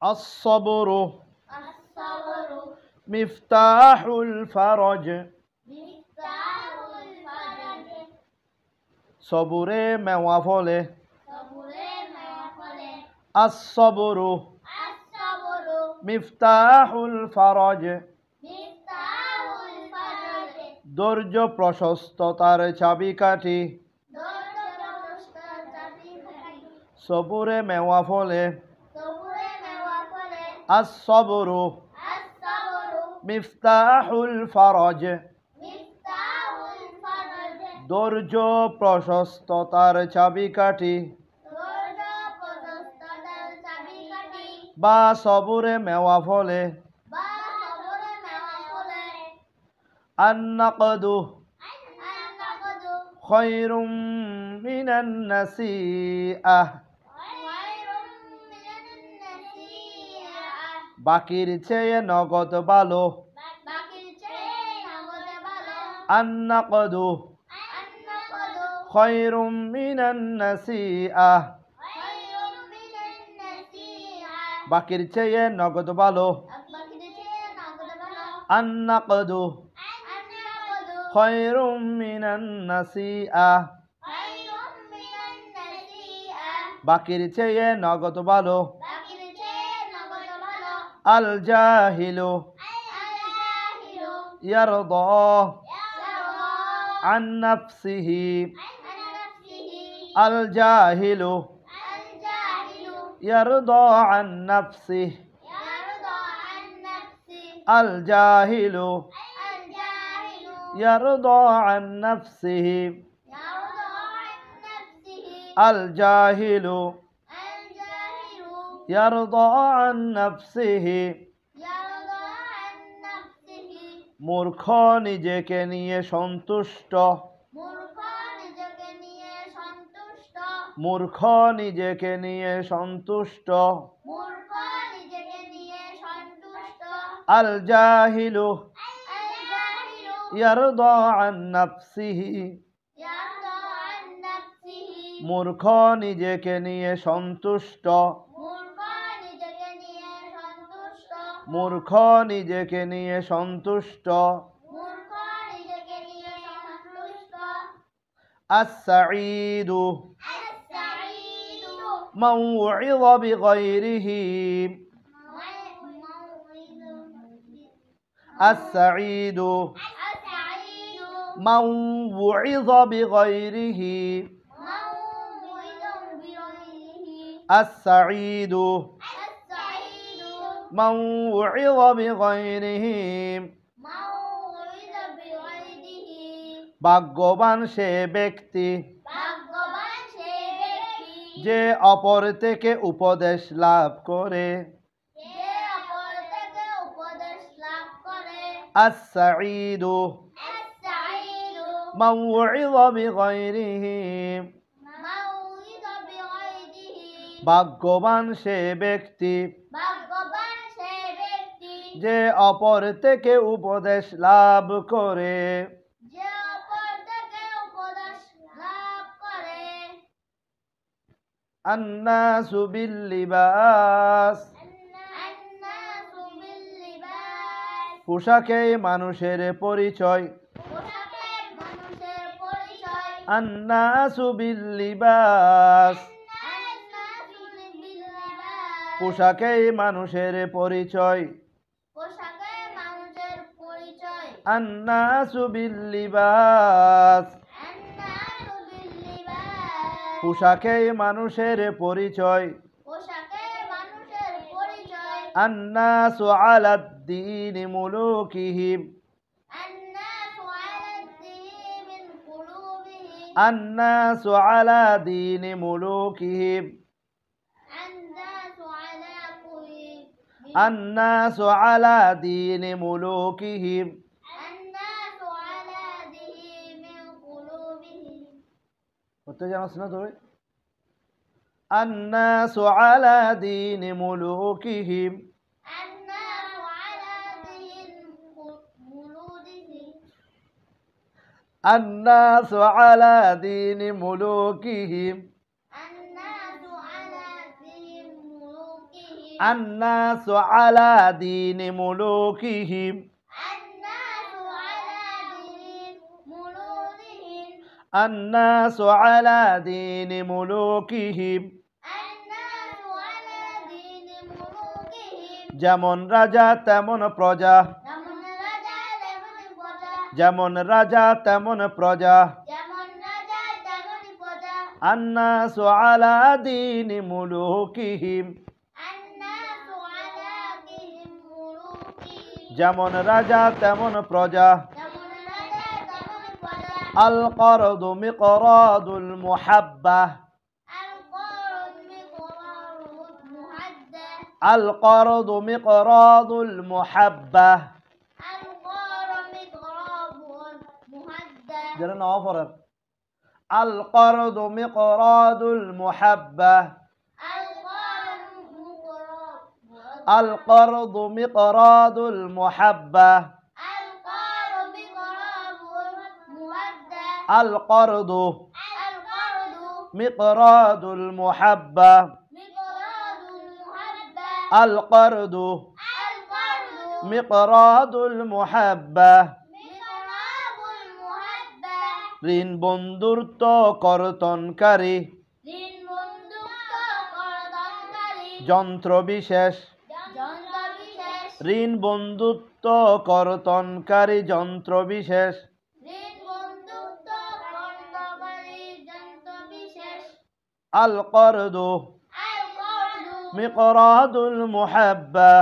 الصبر مفتاح الفرج صبره মেওয়া ফলে الصبر مفتاح الفرج ধৈর্য প্রশস্ততার চাবিকাঠি সবুরে মেওয়া ফলে الصبر مفتاح الفرج ধৈর্য প্রশস্ততার চাবিকাঠি বা সবুরে মেওয়া ফলে النقد خير من النسيئة বাকির চেয়ে নগদ ভালো النقد خير من النسيئة বাকির চেয়ে নগদ ভালো النقد خير من النسيئة বাকির চেয়ে নগদ ভালো الجاهل يرضى عن نفسه الجاهل يرضى عن نفسه الجاهل يرضى عن نفسه الجاهل يرضى عن نفسه মূর্খ নিজেকে নিয়ে সন্তুষ্ট মূর্খ নিজেকে নিয়ে সন্তুষ্ট আল জাহিলু ইয়ারদা আন নাফসিহি মূর্খ নিজেকে নিয়ে সন্তুষ্ট মূর্খ নিজেকে নিয়ে সন্তুষ্ট السعيد من وعظ بغيره السعيد من وعظ بغيره السعيد من وعظ بغيره ভাগ্যবান সে ব্যক্তি যে অপর থেকে উপদেশ লাভ করে السعيد من وعظ بغيره ভাগ্যবান সে ব্যক্তি যে অপর থেকে উপদেশ লাভ করে الناس باللباس পোশাকেই মানুষের পরিচয় الناس باللباس পোশাকেই মানুষের পরিচয় الناس باللباس পোশাকেই মানুষের পরিচয় الناس على الدين ملوكهم الناس على دين ملوكهم الناس على دين ملوكهم الناس على دين ملوكهم الناس على دين ملوكهم الناس على دين ملوكهم الناس على دين ملوكهم যেমন রাজা তেমন প্রজা যেমন রাজা তেমন প্রজা الناس على دين ملوكهم যেমন রাজা তেমন প্রজা القرض مقراض المحبة القرض مقراض المحبة القرض مقراض المحبة القرض مقراض المحبة القرض مقراض المحبة القرض مقراض المحبة ঋণ বন্ধুত্ব কর্তনকারী যন্ত্র বিশেষ ঋণ বন্ধুত্ব কর্তনকারী যন্ত্র বিশেষ القرض مقراض المحبة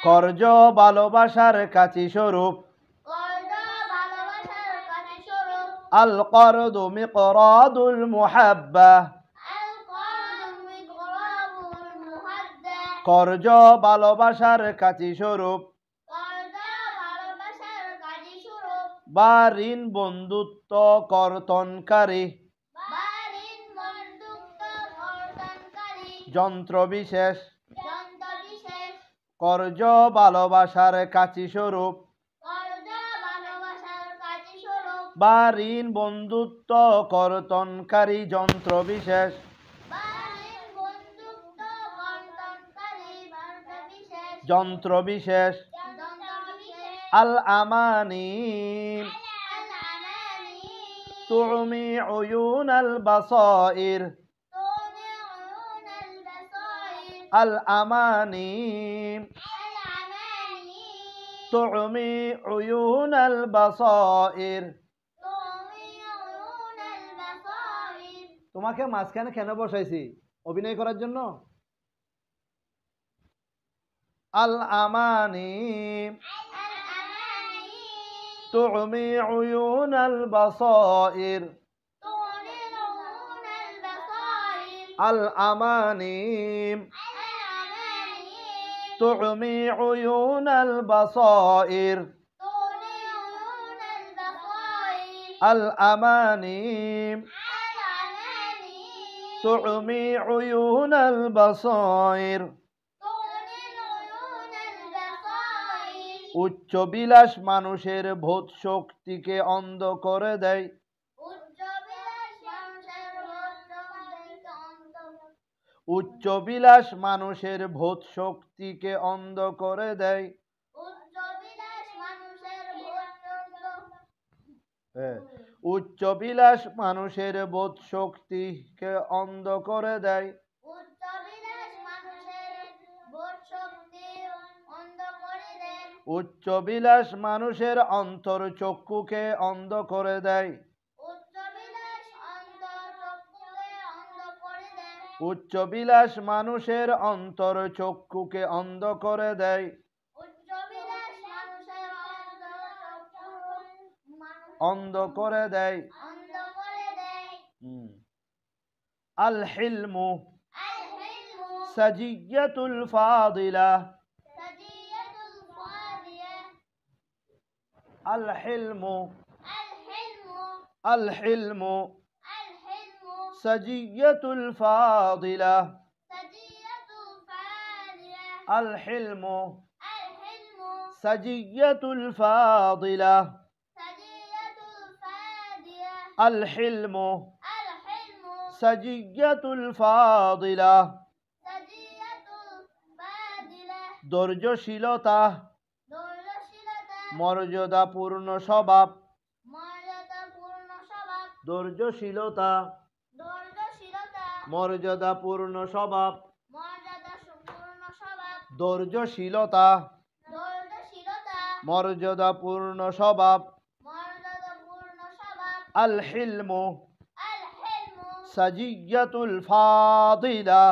কর্জ ভালোবাসার কাছি স্বরূপ القرض مقراض المحبة কর্জ ভালোবাসার কাছি স্বরূপ বা ঋণ বন্ধুত্ব কর্তনকারী যন্ত্র বিশেষ কর্জ ভালোবাসার কাছি স্বরূপ বা ঋণ বন্ধুত্ব কর্তনকারী যন্ত্র বিশেষ যন্ত্র বিশেষ আল আমানি তুমি উয়ুন আল বাসাইর আল আমানি তুমি উয়ুন আল বাসাইর তোমাকে মাঝখানে কেন বসাইছি অভিনয় করার জন্য আল আমানি তুমি উয়ুন আল বাসাইর আল আমানি তুমি উয়ুন আল বাসাইর আল আমানি তুমি উয়ুন আল বাসাইর উচ্চ বিলাস মানুষের বোধ শক্তিকে অন্ধ করে দেয় উচ্চ বিলাস মানুষের বোধ শক্তিকে অন্ধ করে দেয় উচ্চ বিলাস মানুষের বোধ শক্তিকে অন্ধ করে দেয় উচ্চ বিলাস মানুষের অন্তর চক্ষুকে অন্ধ করে দেয় উচ্চ বিলাস মানুষের অন্তর চক্ষুকে অন্ধ করে দেয় অন্ধ করে দেয় আল হিলমু সাজিয়াতুল ফাদিলা আল হিলমু আল হিলমু সাজিয়াতুল ফাদিলা আল হিলমু সাজিয়াতুল ফাদিলা الحلم سجية الفاضلة ধৈর্যশীলতা ধৈর্যশীলতা মর্যাদাপূর্ণ স্বভাব মর্যাদাপূর্ণ স্বভাব ধৈর্যশীলতা ধৈর্যশীলতা মর্যাদাপূর্ণ স্বভাব মর্যাদাপূর্ণ স্বভাব ধৈর্যশীলতা ধৈর্যশীলতা মর্যাদাপূর্ণ স্বভাব মর্যাদাপূর্ণ স্বভাব আল হিলমু আল হিলমু সাজিয়াতুল ফাদিলা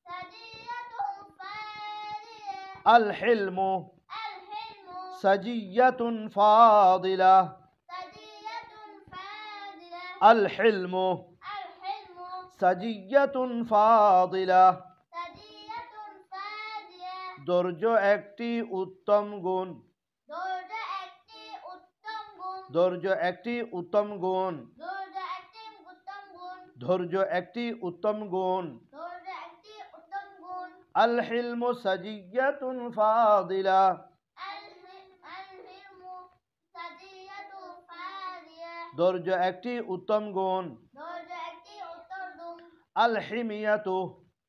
সাজিয়াতুল ফাদিলা আল হিলমু আল হিলমু সাজিয়াতুন ফাদিলা সাজিয়াতুল ফাদিলা আল হিলমু আল হিলমু সাজিয়াতুন ফাদিলা সাজিয়াতুল ফাদিলা ধৈর্য একটি উত্তম গুণ ধৈর্য একটি উত্তম গুণ ধৈর্য একটি উত্তম গুণ ধৈর্য একটি উত্তম গুণ ধৈর্য একটি উত্তম গুণ ধৈর্য একটি উত্তম গুণ আল হিলমু সাজিয়াতুন ফাদিলা আল হিলমু সাজিয়াতুল ফাদিলা ধৈর্য একটি উত্তম গুণ ধৈর্য একটি উত্তম গুণ আল হিমিয়াতু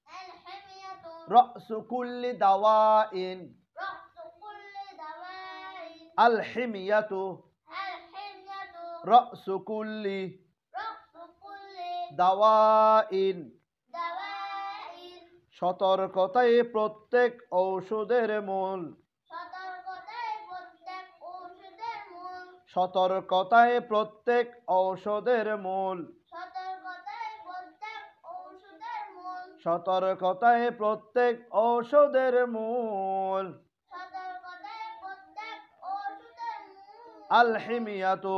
আল হিমিয়াতু রাসু কুল্লি দাওয়াইন রাসু কুল্লি দাওয়াইন আল হিমিয়াতু আল হিমিয়াতু রাসু কুল্লি রাসু কুল্লি দাওয়াইন দাওয়াইন সতর্কতাই প্রত্যেক ঔষধের মূল সতর্কতাই প্রত্যেক ঔষধের মূল সতর্কতায় প্রত্যেক ঔষধের মূল সতর্কতাই প্রত্যেক ঔষধের মূল সতর্কতায় প্রত্যেক ঔষধের মূল সতর্কতাই প্রত্যেক ঔষধের মূল আল হিমিয়াতু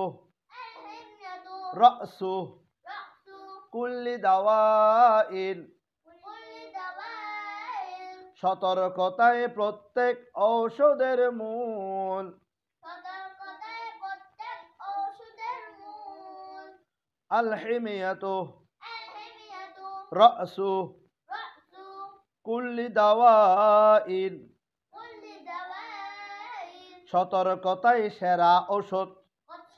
আল হিমিয়াতু রাসু রাসু কুল্লি দাওয়াইন কুল্লি দাওয়াইন সতর্কতায় প্রত্যেক ঔষধের মূল সতর্কতাই প্রত্যেক ঔষধের মূল আল হিমিয়াতু আল হিমিয়াতু রাসু রাসু কুল্লি দাওয়াইন কুল্লি দাওয়াইন সতর্কতায় সেরা ঔষধ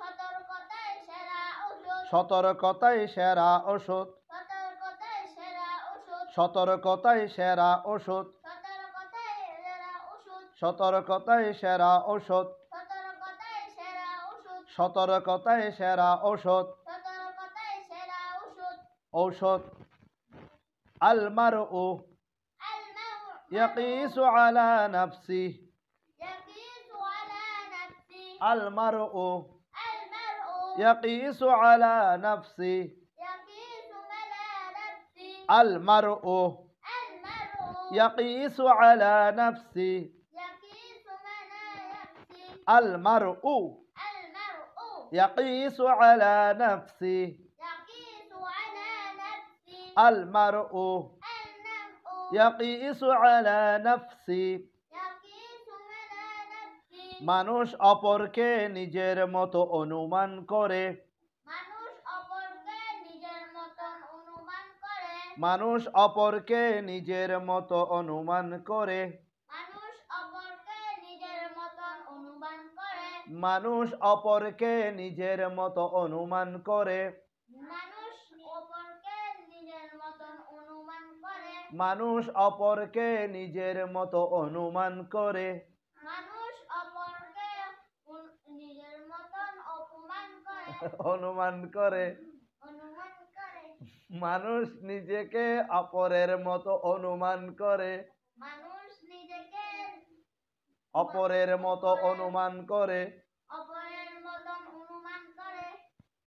সতর্কতাই সেরা ঔষধ সতর্কতায় সেরা ঔষধ সতর্কতাই সেরা ঔষধ সতর্কতায় সেরা ঔষধ সতর্কতাই সেরা ঔষধ সতর্কতায় সেরা ঔষধ সতর্কতাই সেরা ঔষধ সতর্কতায় সেরা ঔষধ সতর্কতাই সেরা ঔষধ ঔষধ আল মারউ ইয়াকিসু আলা নাফসি ইয়াকিসু আলা নাফসি আল মারউ المرء ইয়াকিসু আলা নাফসি يقيس على نفسه আল মারউ المرء ইয়াকিসু আলা নাফসি يقيس على نفسه আল মারউ المرء ইয়াকিসু আলা নাফসি يقيس على نفسه আল মারউ المرء ইয়াকিসু আলা নাফসি يقيس على نفسه মানুষ অপরকে নিজের মতো অনুমান করে মানুষ অপরকে নিজের মতন অনুমান করে মানুষ অপরকে নিজের মতো অনুমান করে মানুষ অপরকে নিজের মতন অনুমান করে মানুষ অপরকে নিজের মতো অনুমান করে মানুষ অপরকে নিজের মতন অনুমান করে মানুষ অপরকে নিজের মতো অনুমান করে মানুষ অপরকে নিজের মতন অপমান করে অনুমান করে অনুমান করে মানুষ নিজেকে অপরের মতো অনুমান করে মানুষ নিজেকে অপরের মতো অনুমান করে